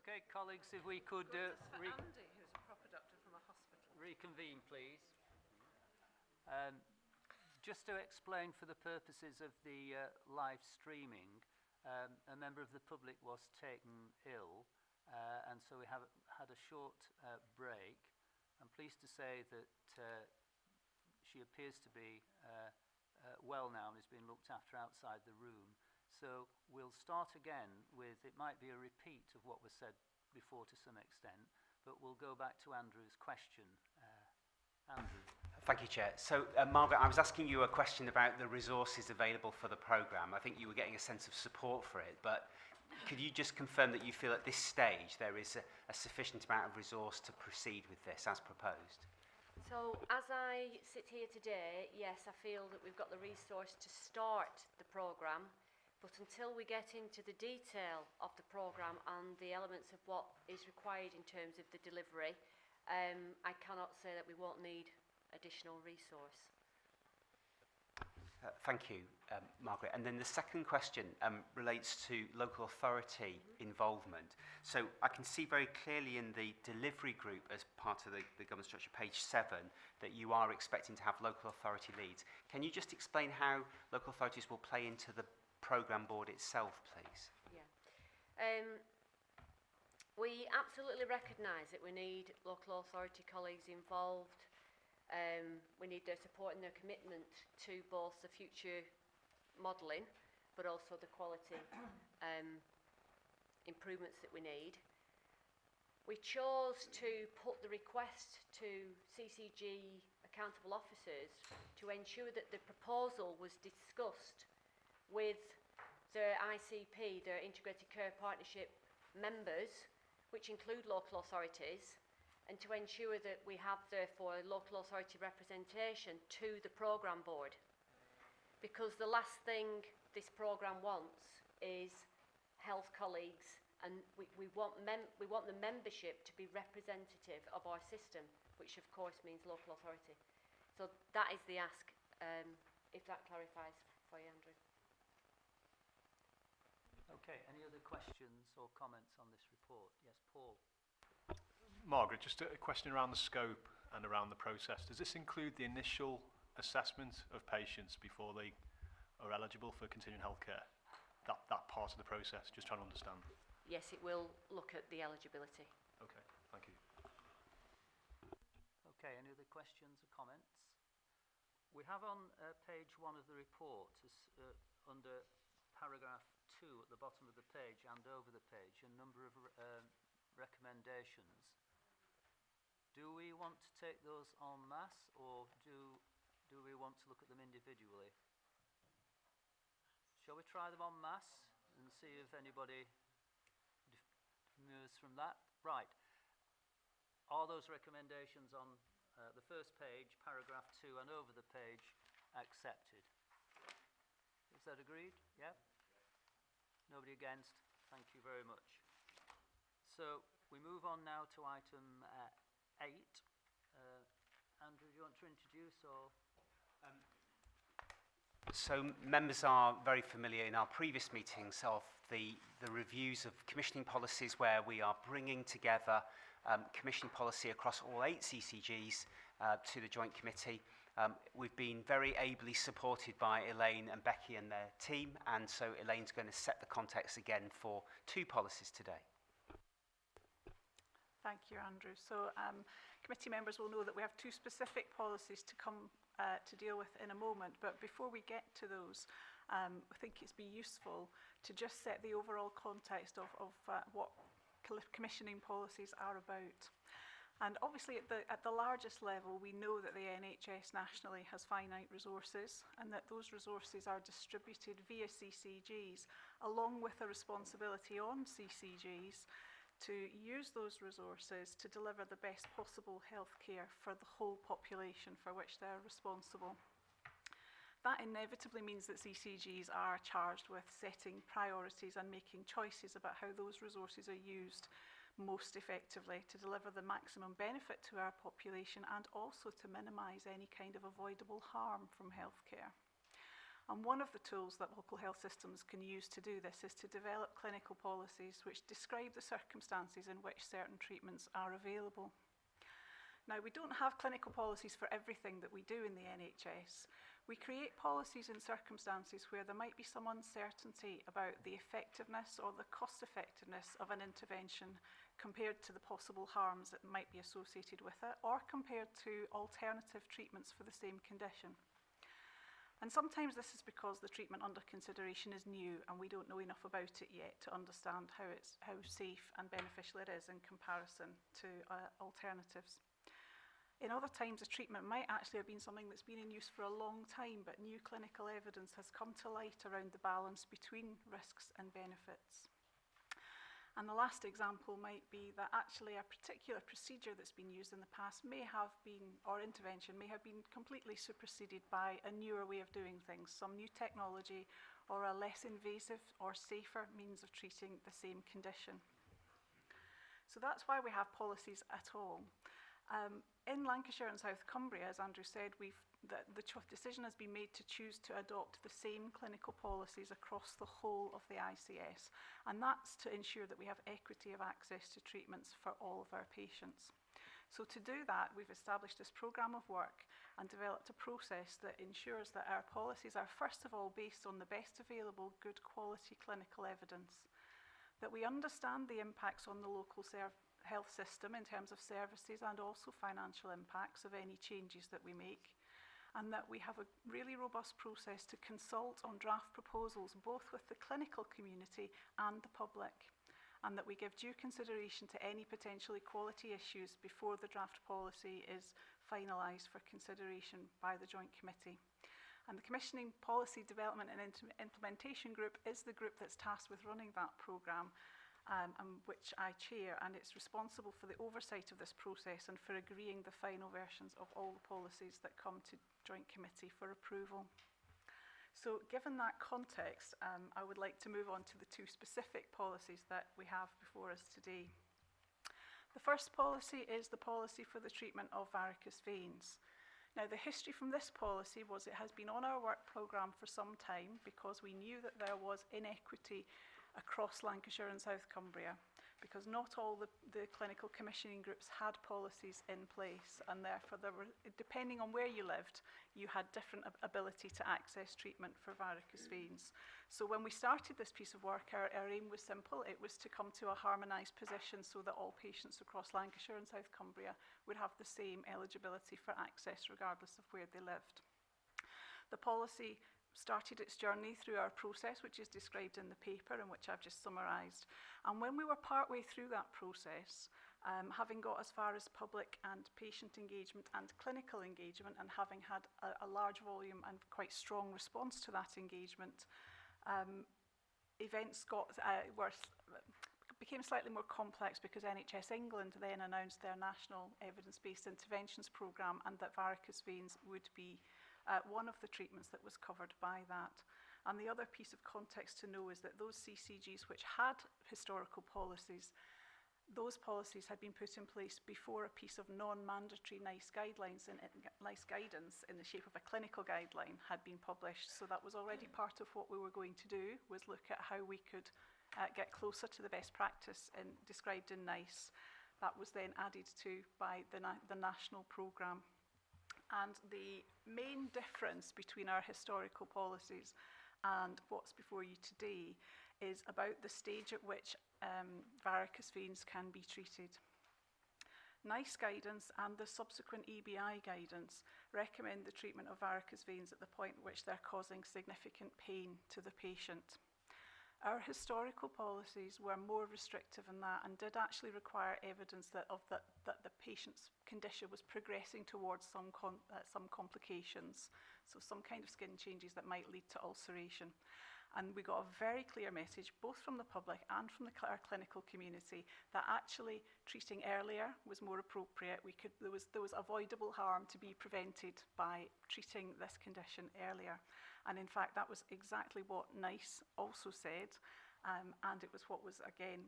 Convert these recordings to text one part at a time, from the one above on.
Okay, colleagues, if we could Andy, who's a proper doctor from a hospital. Reconvene, please. Just to explain for the purposes of the live streaming, a member of the public was taken ill, and so we have had a short break. I'm pleased to say that she appears to be well now and is being looked after outside the room. So we'll start again with, it might be a repeat of what was said before to some extent, but we'll go back to Andrew's question. Andrew. Thank you, Chair. So, Margaret, I was asking you a question about the resources available for the programme. I think you were getting a sense of support for it, but could you just confirm that you feel at this stage there is a sufficient amount of resource to proceed with this as proposed? So, as I sit here today, yes, I feel that we've got the resource to start the programme, but until we get into the detail of the programme and the elements of what is required in terms of the delivery, I cannot say that we won't need additional resource. Thank you, Margaret. And then the second question relates to local authority involvement. So I can see very clearly in the delivery group as part of the government structure, page 7, that you are expecting to have local authority leads. Can you just explain how local authorities will play into the programme board itself, please? Yeah. We absolutely recognise that we need local authority colleagues involved. We need their support and their commitment to both the future modelling, but also the quality improvements that we need. We chose to put the request to CCG accountable officers to ensure that the proposal was discussed with their ICP, their Integrated Care Partnership members, which include local authorities, and to ensure that we have, therefore, local authority representation to the programme board. Because the last thing this programme wants is health colleagues, and we want the membership to be representative of our system, which of course means local authority. So that is the ask, if that clarifies for you, Andrew. Okay, any other questions or comments on this report? Yes, Paul. Margaret, just a question around the scope and around the process. Does this include the initial assessment of patients before they are eligible for continuing healthcare? That part of the process, just trying to understand. Yes, it will look at the eligibility. Okay, thank you. Okay, any other questions or comments? We have on page 1 of the report, under paragraph 2 at the bottom of the page and over the page, a number of recommendations. Do we want to take those en masse, or do we want to look at them individually? Shall we try them en masse and see if anybody moves from that? Right. Are those recommendations on the first page, paragraph 2 and over the page, accepted? Is that agreed? Yeah? Nobody against? Thank you very much. So we move on now to item 8. Andrew, do you want to introduce or? So members are very familiar in our previous meetings of the reviews of commissioning policies, where we are bringing together commissioning policy across all 8 CCGs to the Joint Committee. We've been very ably supported by Elaine and Becky and their team, and so Elaine's going to set the context again for 2 policies today. Thank you, Andrew. So committee members will know that we have 2 specific policies to come to deal with in a moment, but before we get to those, I think it's be useful to just set the overall context of what commissioning policies are about. And obviously at the largest level, we know that the NHS nationally has finite resources, and that those resources are distributed via CCGs, along with a responsibility on CCGs to use those resources to deliver the best possible health care for the whole population for which they're responsible. That inevitably means that CCGs are charged with setting priorities and making choices about how those resources are used most effectively to deliver the maximum benefit to our population, and also to minimise any kind of avoidable harm from healthcare. And one of the tools that local health systems can use to do this is to develop clinical policies which describe the circumstances in which certain treatments are available. Now, we don't have clinical policies for everything that we do in the NHS. We create policies in circumstances where there might be some uncertainty about the effectiveness or the cost effectiveness of an intervention compared to the possible harms that might be associated with it, or compared to alternative treatments for the same condition. And sometimes this is because the treatment under consideration is new and we don't know enough about it yet to understand how safe and beneficial it is in comparison to alternatives. In other times, a treatment might actually have been something that's been in use for a long time, but new clinical evidence has come to light around the balance between risks and benefits. And the last example might be that actually a particular procedure that's been used in the past may have been, or intervention may have been completely superseded by a newer way of doing things, some new technology or a less invasive or safer means of treating the same condition. So that's why we have policies at all. In Lancashire and South Cumbria, as Andrew said, the decision has been made to choose to adopt the same clinical policies across the whole of the ICS, and that's to ensure that we have equity of access to treatments for all of our patients. So to do that, we've established this programme of work and developed a process that ensures that our policies are first of all based on the best available good quality clinical evidence, that we understand the impacts on the local health system in terms of services and also financial impacts of any changes that we make, and that we have a really robust process to consult on draft proposals both with the clinical community and the public, and that we give due consideration to any potential equality issues before the draft policy is finalised for consideration by the Joint Committee. And the Commissioning Policy Development and Implementation Group is the group that's tasked with running that programme, which I chair, and it's responsible for the oversight of this process and for agreeing the final versions of all the policies that come to Joint Committee for approval. So given that context, I would like to move on to the two specific policies that we have before us today. The first policy is the policy for the treatment of varicose veins. Now, the history from this policy was it has been on our work programme for some time because we knew that there was inequity across Lancashire and South Cumbria, because not all the clinical commissioning groups had policies in place, and therefore there were, depending on where you lived, you had different ability to access treatment for varicose veins. So when we started this piece of work, our aim was simple. It was to come to a harmonised position so that all patients across Lancashire and South Cumbria would have the same eligibility for access regardless of where they lived. The policy started its journey through our process, which is described in the paper and which I've just summarised. And when we were partway through that process, having got as far as public and patient engagement and clinical engagement, and having had a large volume and quite strong response to that engagement, events became slightly more complex because NHS England then announced their national evidence-based interventions programme, and that varicose veins would be one of the treatments that was covered by that. And the other piece of context to know is that those CCGs which had historical policies, those policies had been put in place before a piece of non-mandatory NICE guidelines and NICE guidance in the shape of a clinical guideline had been published. So that was already part of what we were going to do, was look at how we could get closer to the best practice described in NICE. That was then added to by the national programme. And the main difference between our historical policies and what's before you today is about the stage at which varicose veins can be treated. NICE guidance and the subsequent EBI guidance recommend the treatment of varicose veins at the point at which they're causing significant pain to the patient. Our historical policies were more restrictive in that and did actually require evidence that the patient's condition was progressing towards some complications, so some kind of skin changes that might lead to ulceration. And we got a very clear message, both from the public and from our clinical community, that actually treating earlier was more appropriate. There was avoidable harm to be prevented by treating this condition earlier. And in fact, that was exactly what NICE also said, and it was what was again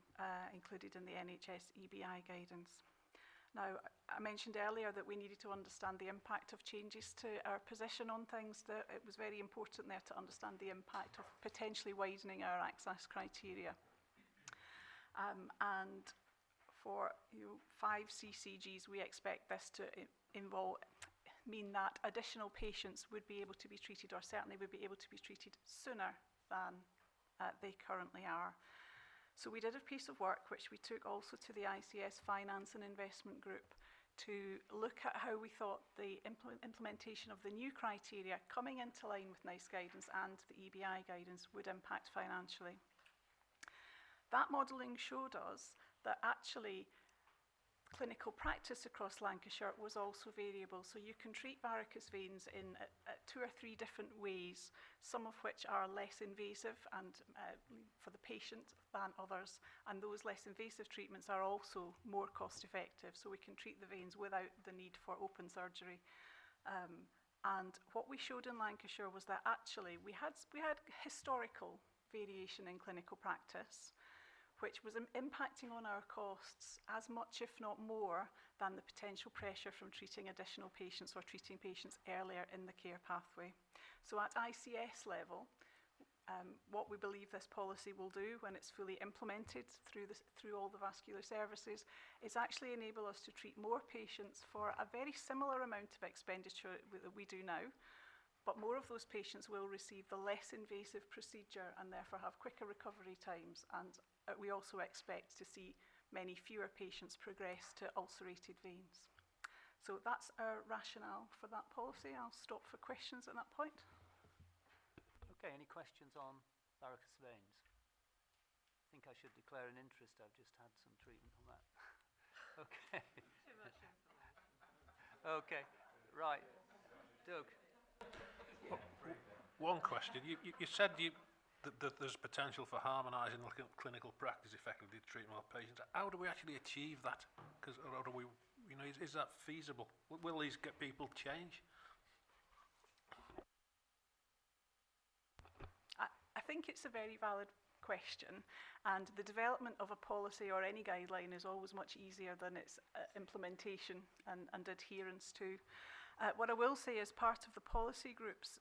included in the NHS EBI guidance. Now, I mentioned earlier that we needed to understand the impact of changes to our position on things. That it was very important there to understand the impact of potentially widening our access criteria. And for 5 CCGs, we expect this to mean that additional patients would be able to be treated, or certainly would be able to be treated sooner than they currently are. So we did a piece of work which we took also to the ICS Finance and Investment Group to look at how we thought the implementation of the new criteria coming into line with NICE guidance and the EBI guidance would impact financially. That modelling showed us that actually clinical practice across Lancashire was also variable. So you can treat varicose veins in 2 or 3 different ways, some of which are less invasive and for the patient than others. And those less invasive treatments are also more cost effective. So we can treat the veins without the need for open surgery. And what we showed in Lancashire was that actually we had historical variation in clinical practice, which was impacting on our costs as much, if not more, than the potential pressure from treating additional patients or treating patients earlier in the care pathway. So at ICS level, what we believe this policy will do when it's fully implemented through all the vascular services is actually enable us to treat more patients for a very similar amount of expenditure that we do now, but more of those patients will receive the less invasive procedure and therefore have quicker recovery times. And we also expect to see many fewer patients progress to ulcerated veins. So that's our rationale for that policy. I'll stop for questions at that point. Okay, any questions on varicose veins? I think I should declare an interest. I've just had some treatment on that. Okay. Too much information. Okay, right. Doug. One question. You said that there's potential for harmonising clinical practice effectively to treat more patients. How do we actually achieve that? Because is that feasible? Will these people change? I think it's a very valid question, and the development of a policy or any guideline is always much easier than its implementation and adherence to. What I will say is part of the policy group's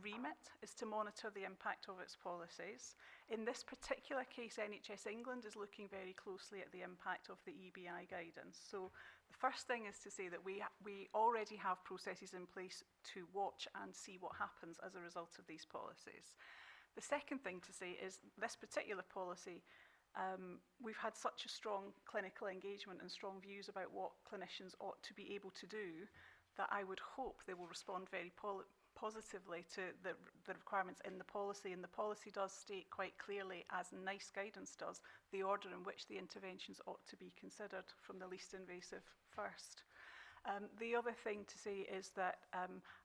remit is to monitor the impact of its policies. In this particular case, NHS England is looking very closely at the impact of the EBI guidance. So the first thing is to say that we already have processes in place to watch and see what happens as a result of these policies. The second thing to say is this particular policy, we've had such a strong clinical engagement and strong views about what clinicians ought to be able to do that I would hope they will respond very positively to the requirements in the policy. And the policy does state quite clearly, as NICE guidance does, the order in which the interventions ought to be considered from the least invasive first. The other thing to say is that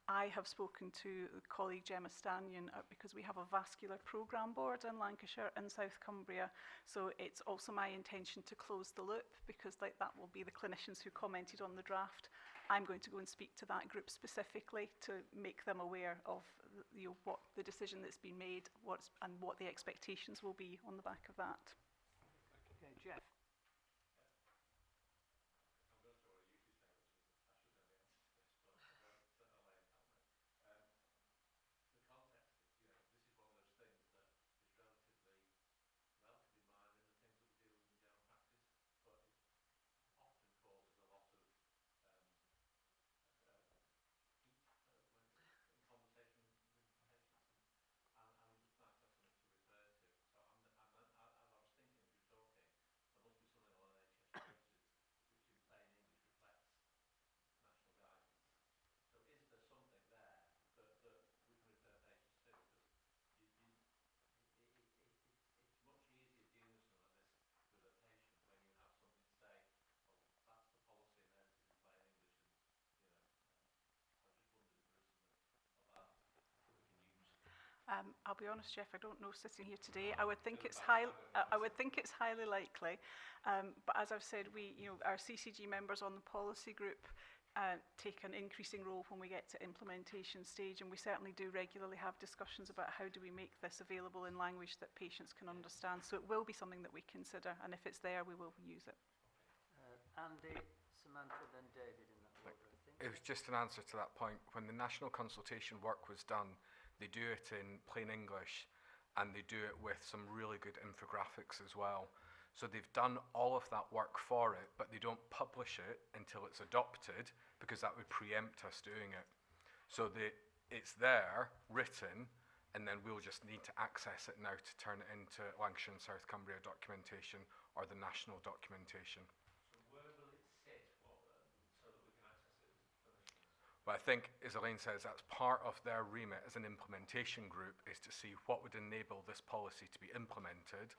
I have spoken to colleague Gemma Stanyon because we have a vascular programme board in Lancashire and South Cumbria. So it's also my intention to close the loop because that will be the clinicians who commented on the draft. I'm going to go and speak to that group specifically to make them aware of what the decision that's been made and what the expectations will be on the back of that. Okay, Jeff. I'll be honest, Jeff, I don't know sitting here today. I would think it's highly likely. But as I've said, our CCG members on the policy group take an increasing role when we get to implementation stage, and we certainly do regularly have discussions about how do we make this available in language that patients can understand. So it will be something that we consider, and if it's there, we will use it. Andy, some Samantha, then David in that order, I think. It was just an answer to that point. When the national consultation work was done, they do it in plain English and they do it with some really good infographics as well. So they've done all of that work for it, but they don't publish it until it's adopted because that would preempt us doing it. So it's there, written, and then we'll just need to access it now to turn it into Lancashire and South Cumbria documentation or the national documentation. So where will it sit so that we can access it as clinicians? Well, I think, as Elaine says, that's part of their remit as an implementation group, is to see what would enable this policy to be implemented.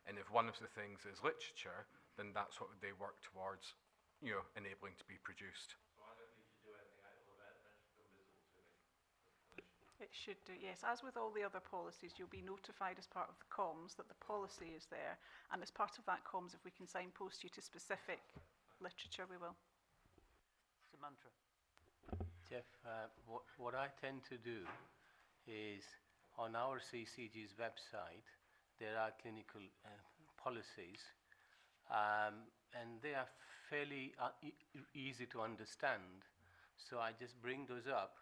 And if one of the things is literature, then that's what they work towards, enabling to be produced. So I don't need to do anything, it will eventually become visible to me as a clinician. It should do, yes. As with all the other policies, you'll be notified as part of the comms that the policy is there. And as part of that comms, if we can signpost you to specific literature, we will. Samantha. Jeff, what I tend to do is on our CCG's website, there are clinical policies, and they are fairly easy to understand. So I just bring those up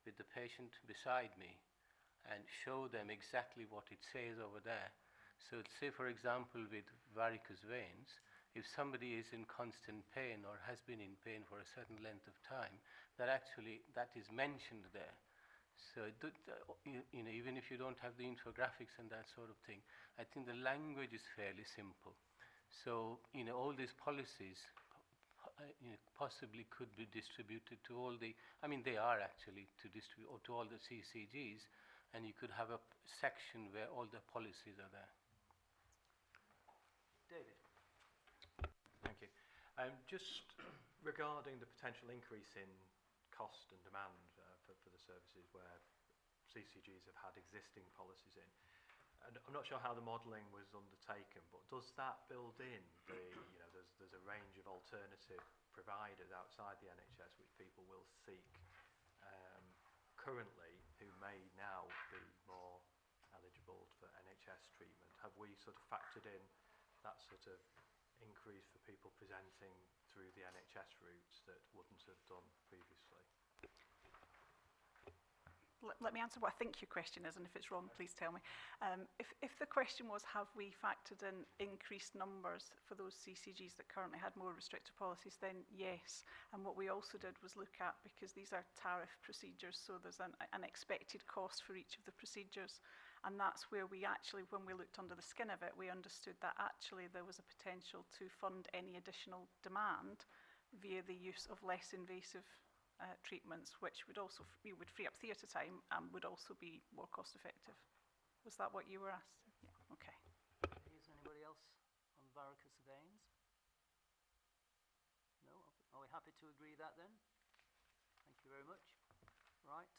with the patient beside me and show them exactly what it says over there. So say, for example, with varicose veins, if somebody is in constant pain or has been in pain for a certain length of time, that is mentioned there. So even if you don't have the infographics and that sort of thing, I think the language is fairly simple. So all these policies possibly could be distributed to all the, they are actually to distribute to all the CCGs, and you could have a section where all the policies are there. David. Thank you. Just regarding the potential increase in cost and demand for the services where CCGs have had existing policies in, and I'm not sure how the modelling was undertaken, but does that build in there's a range of alternative providers outside the NHS which people will seek currently who may now be more eligible for NHS treatment? Have we sort of factored in that sort of increase for people presenting through the NHS routes that wouldn't have done previously? Let me answer what I think your question is, and if it's wrong, please tell me. If the question was, have we factored in increased numbers for those CCGs that currently had more restrictive policies, then yes. And what we also did was look at, because these are tariff procedures, so there's an expected cost for each of the procedures. And that's where we actually, when we looked under the skin of it, we understood that actually there was a potential to fund any additional demand via the use of less invasive treatments, which would also would free up theatre time and would also be more cost effective. Was that what you were asked? Yeah, okay. Is anybody else on varicose veins? No? Are we happy to agree that then? Thank you very much. Right,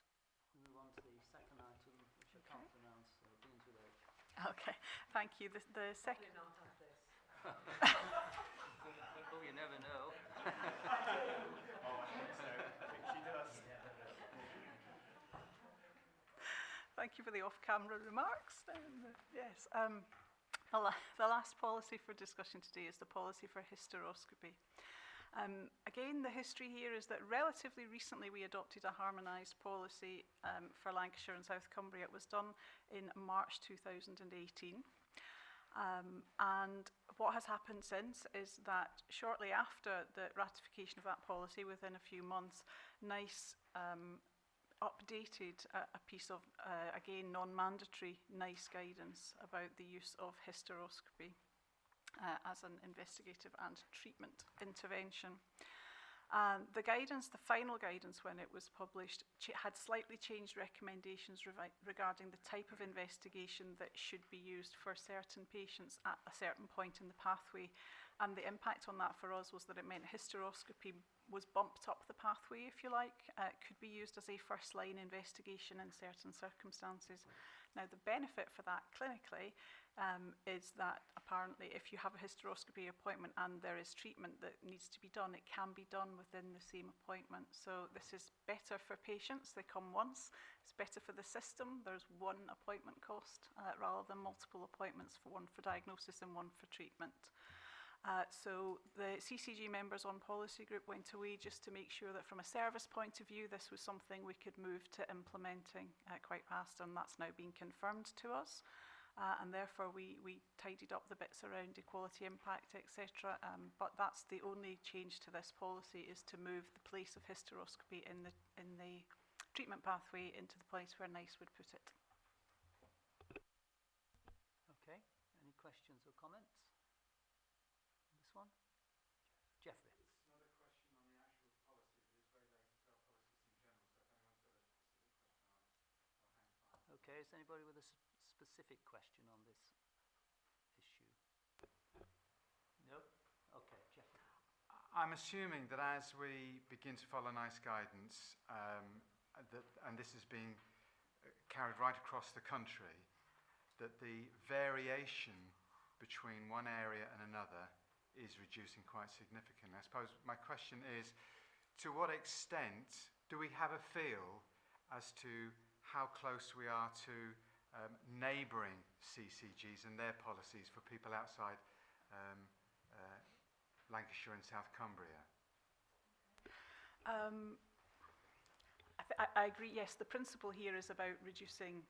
we move on to the second item, which I can't pronounce, so it begins with H. Okay, thank you. The second... Not have this. Oh, you never know. Thank you for the off-camera remarks. Yes, the last policy for discussion today is the policy for hysteroscopy. Again, the history here is that relatively recently we adopted a harmonised policy for Lancashire and South Cumbria. It was done in March 2018. And what has happened since is that shortly after the ratification of that policy, within a few months, NICE updated a piece of, again, non-mandatory NICE guidance about the use of hysteroscopy as an investigative and treatment intervention. The guidance, the final guidance when it was published, had slightly changed recommendations regarding the type of investigation that should be used for certain patients at a certain point in the pathway. And the impact on that for us was that it meant hysteroscopy was bumped up the pathway, if you like. It could be used as a first-line investigation in certain circumstances. Now, the benefit for that clinically is that apparently if you have a hysteroscopy appointment and there is treatment that needs to be done, it can be done within the same appointment. So this is better for patients. They come once. It's better for the system. There's one appointment cost rather than multiple appointments, one for diagnosis and one for treatment. So the CCG members on policy group went away just to make sure that from a service point of view, this was something we could move to implementing quite fast, and that's now been confirmed to us. And therefore we tidied up the bits around equality impact, etc. But that's the only change to this policy, is to move the place of hysteroscopy in the treatment pathway into the place where NICE would put it. Okay, any questions or comments? This one? Jeffrey. It's not a question on the actual policy, but it's very related to our policies in general, so if anyone's got a specific question, I'll hang fire. Okay, is anybody with a specific question on this issue? No? Okay, Jeffrey. I'm assuming that as we begin to follow NICE guidance, and this is being carried right across the country, that the variation between one area and another is reducing quite significantly. I suppose my question is, to what extent do we have a feel as to how close we are to neighbouring CCGs and their policies for people outside Lancashire and South Cumbria? I agree, yes, the principle here is about reducing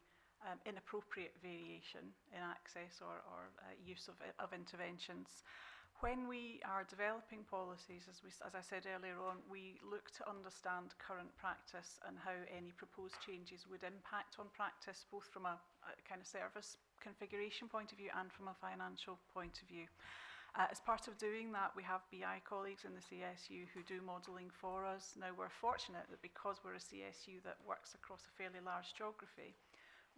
inappropriate variation in access or use of interventions. When we are developing policies, as I said earlier on, we look to understand current practice and how any proposed changes would impact on practice, both from a kind of service configuration point of view and from a financial point of view. As part of doing that, we have BI colleagues in the CSU who do modelling for us. Now, we're fortunate that because we're a CSU that works across a fairly large geography,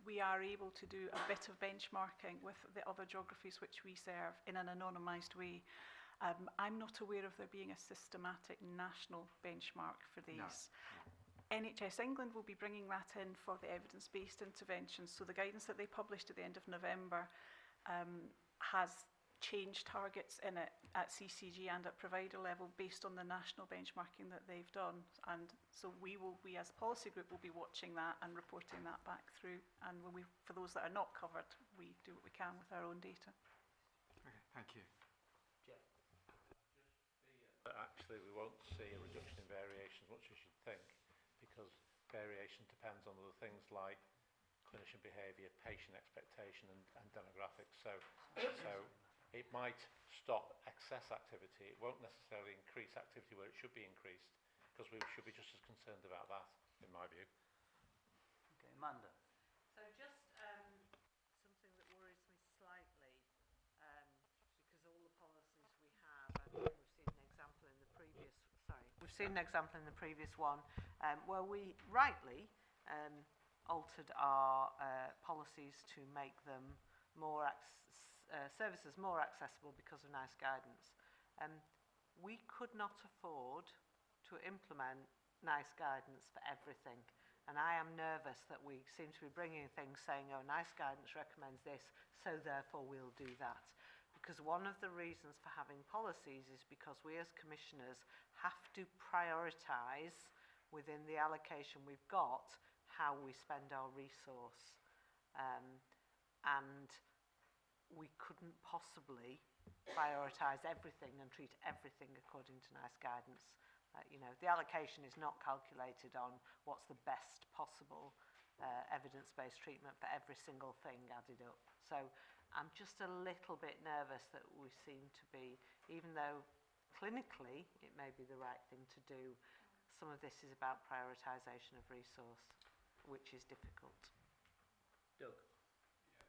we are able to do a bit of benchmarking with the other geographies which we serve in an anonymised way. I'm not aware of there being a systematic national benchmark for these. No. NHS England will be bringing that in for the evidence-based interventions. So the guidance that they published at the end of November has change targets in it at CCG and at provider level based on the national benchmarking that they've done. And so we as policy group will be watching that and reporting that back through. And when for those that are not covered, we do what we can with our own data. Okay, thank you. Jeff. But actually we won't see a reduction in variation as much as you'd think, because variation depends on other things like clinician behaviour, patient expectation and demographics. So it might stop excess activity. It won't necessarily increase activity where it should be increased, because we should be just as concerned about that, in my view. Okay, Amanda. So just something that worries me slightly, because all the policies we have, and we've seen an example in the previous, we've seen an example in the previous one, where we rightly altered our policies to make them more services more accessible because of NICE guidance. We could not afford to implement NICE guidance for everything, and I am nervous that we seem to be bringing things saying, oh, NICE guidance recommends this, so therefore we'll do that. Because one of the reasons for having policies is because we as commissioners have to prioritise within the allocation we've got how we spend our resource. And we couldn't possibly prioritise everything and treat everything according to NICE guidance. You know, the allocation is not calculated on what's the best possible evidence-based treatment for every single thing added up. So I'm just a little bit nervous that we seem to be, even though clinically it may be the right thing to do, some of this is about prioritisation of resource, which is difficult. Doug.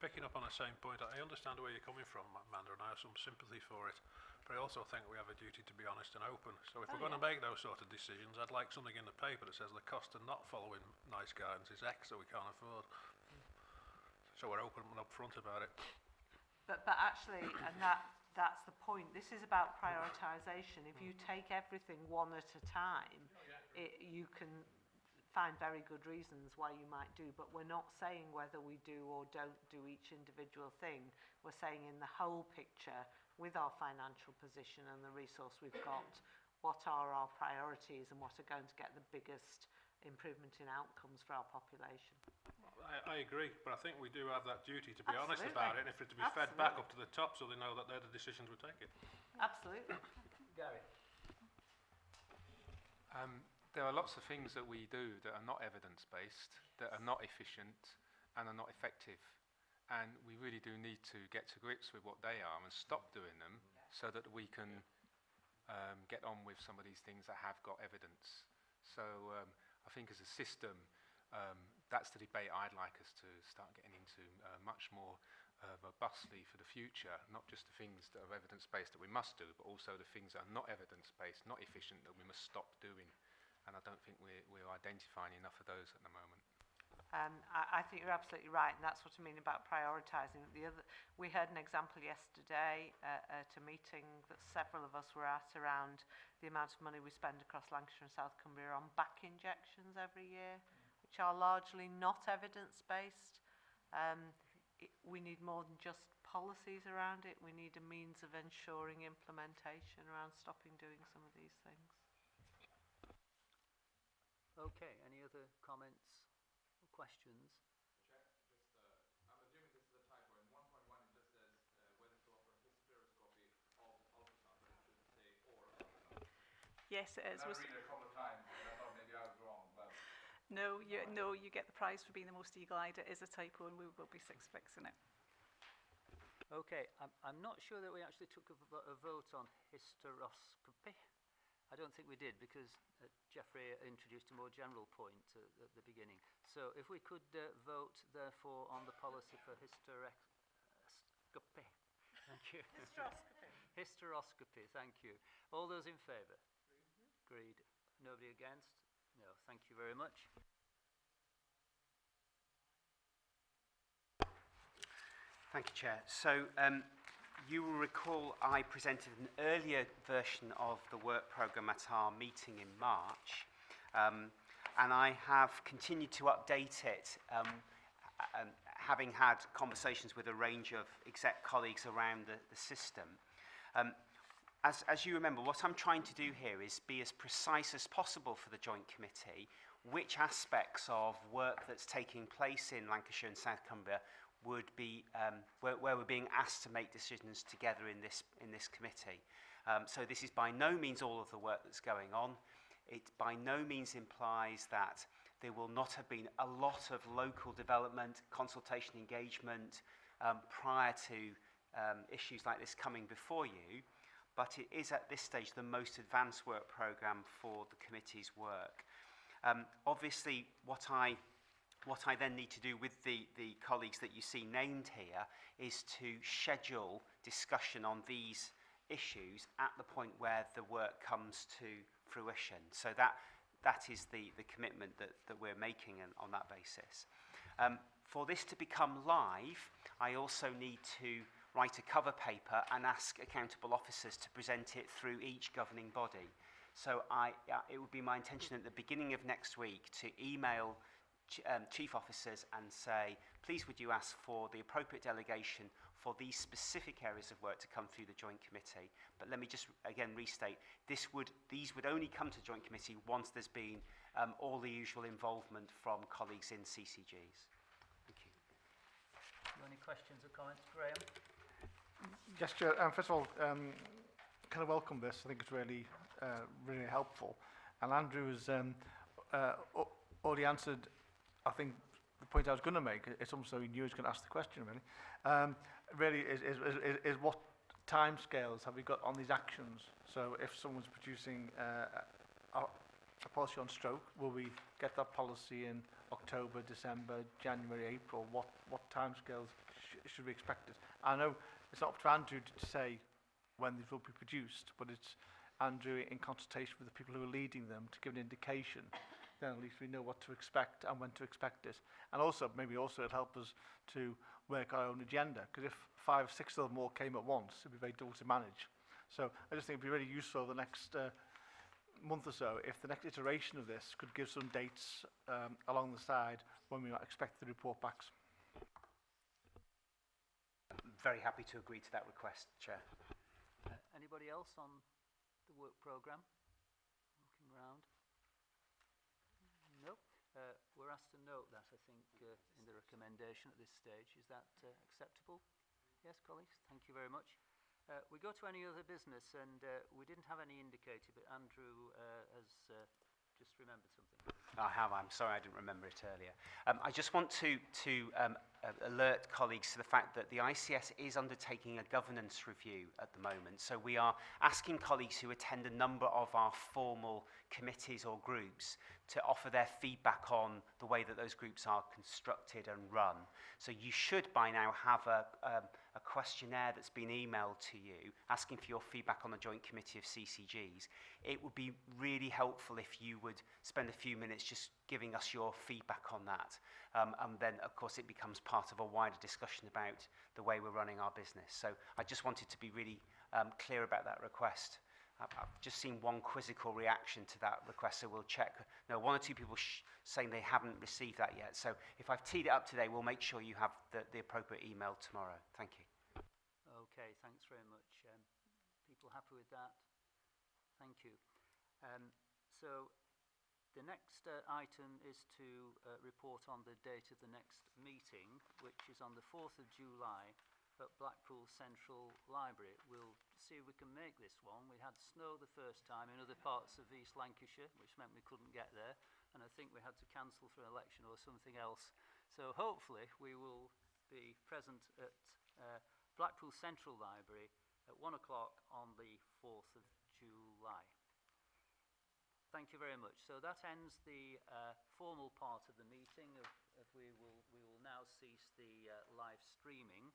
Picking up on the same point, I understand where you're coming from, Amanda, and I have some sympathy for it. But I also think we have a duty to be honest and open. So if we're going to make those sort of decisions, I'd like something in the paper that says the cost of not following NICE guidance is X that we can't afford. So we're open and upfront about it. But actually, and that's the point. This is about prioritisation. If you take everything one at a time, you can find very good reasons why you might do, but we're not saying whether we do or don't do each individual thing. We're saying in the whole picture, with our financial position and the resource we've got, what are our priorities and what are going to get the biggest improvement in outcomes for our population. I agree, but I think we do have that duty to be honest about it, and for it to be fed back up to the top so they know that they're the decisions we're taking. Absolutely. Gary? There are lots of things that we do that are not evidence-based, that are not efficient and are not effective. And we really do need to get to grips with what they are and stop doing them so that we can get on with some of these things that have got evidence. So I think as a system, that's the debate I'd like us to start getting into much more robustly for the future, not just the things that are evidence-based that we must do, but also the things that are not evidence-based, not efficient, that we must stop doing. And I don't think we're identifying enough of those at the moment. I think you're absolutely right, and that's what I mean about prioritising. We heard an example yesterday at a meeting that several of us were at around the amount of money we spend across Lancashire and South Cumbria on back injections every year, which are largely not evidence-based. We need more than just policies around it. We need a means of ensuring implementation around stopping doing some of these things. Okay, any other comments or questions? Check, I'm assuming this is a typo. In 1.1 it just says whether to offer hysteroscopy of ultrasound, but it should say or ultrasound. Yes, it is. I've read it a couple of times, and I thought maybe I was wrong. But No, you get the prize for being the most eagle-eyed. It is a typo, and we will be fixing it. Okay, I'm not sure that we actually took a vote on hysteroscopy. I don't think we did, because Geoffrey introduced a more general point at the beginning. So if we could vote, therefore, on the policy for hysteroscopy. Thank you. Hysteroscopy. Hysteroscopy, thank you. All those in favour? Agreed. Nobody against? No, thank you very much. Thank you, Chair. So you will recall I presented an earlier version of the work programme at our meeting in March, and I have continued to update it, having had conversations with a range of exec colleagues around the system. As you remember, what I'm trying to do here is be as precise as possible for the Joint Committee which aspects of work that's taking place in Lancashire and South Cumbria would be where we're being asked to make decisions together in this committee. So this is by no means all of the work that's going on. It by no means implies that there will not have been a lot of local development, consultation, engagement prior to issues like this coming before you, but it is at this stage the most advanced work programme for the committee's work. Obviously, what I then need to do with the colleagues that you see named here is to schedule discussion on these issues at the point where the work comes to fruition. So that is the commitment that we're making on that basis. For this to become live, I also need to write a cover paper and ask accountable officers to present it through each governing body. So it would be my intention at the beginning of next week to email chief officers and say, please would you ask for the appropriate delegation for these specific areas of work to come through the Joint Committee. But let me just again restate, these would only come to Joint Committee once there's been all the usual involvement from colleagues in CCGs. Thank you. Any questions or comments? Graham? Yes, Chair. First of all, kind of welcome this. I think it's really helpful. And Andrew has already answered, I think, the point I was going to make. It's almost though he knew he was going to ask the question, really. Really is what timescales have we got on these actions? So if someone's producing a policy on stroke, will we get that policy in October, December, January, April? What timescales should we expect it? I know it's not up to Andrew to say when these will be produced, but it's Andrew in consultation with the people who are leading them to give an indication. Then at least we know what to expect and when to expect it. And also, maybe also it'll help us to work our own agenda, because if 5 or 6 of them all came at once, it'd be very difficult to manage. So I just think it'd be really useful the next month or so, if the next iteration of this could give some dates along the side when we might expect the report backs. I'm very happy to agree to that request, Chair. Anybody else on the work programme? Looking around. Nope. We're were asked to note that, I think, in the recommendation at this stage. Is that acceptable? Yes, colleagues? Thank you very much. We go to any other business, and we didn't have any indicated, but Andrew has just remembered something. I have. I'm sorry I didn't remember it earlier. I just want to alert colleagues to the fact that the ICS is undertaking a governance review at the moment. So we are asking colleagues who attend a number of our formal committees or groups to offer their feedback on the way that those groups are constructed and run. So you should by now have a questionnaire that's been emailed to you asking for your feedback on the Joint Committee of CCGs. It would be really helpful if you would spend a few minutes just giving us your feedback on that. And then, of course, it becomes part of a wider discussion about the way we're running our business. So I just wanted to be really clear about that request. I've just seen one quizzical reaction to that request, so we'll check. No, one or two people saying they haven't received that yet. So if I've teed it up today, we'll make sure you have the appropriate email tomorrow. Thank you. Okay, thanks very much. People happy with that? Thank you. So the next item is to report on the date of the next meeting, which is on the 4th of July at Blackpool Central Library. We'll see if we can make this one. We had snow the first time in other parts of East Lancashire, which meant we couldn't get there, and I think we had to cancel for an election or something else. So hopefully we will be present at Blackpool Central Library at 1 o'clock on the 4th of July. Thank you very much. So that ends the formal part of the meeting. We will now cease the live streaming.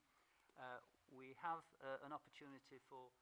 We have an opportunity for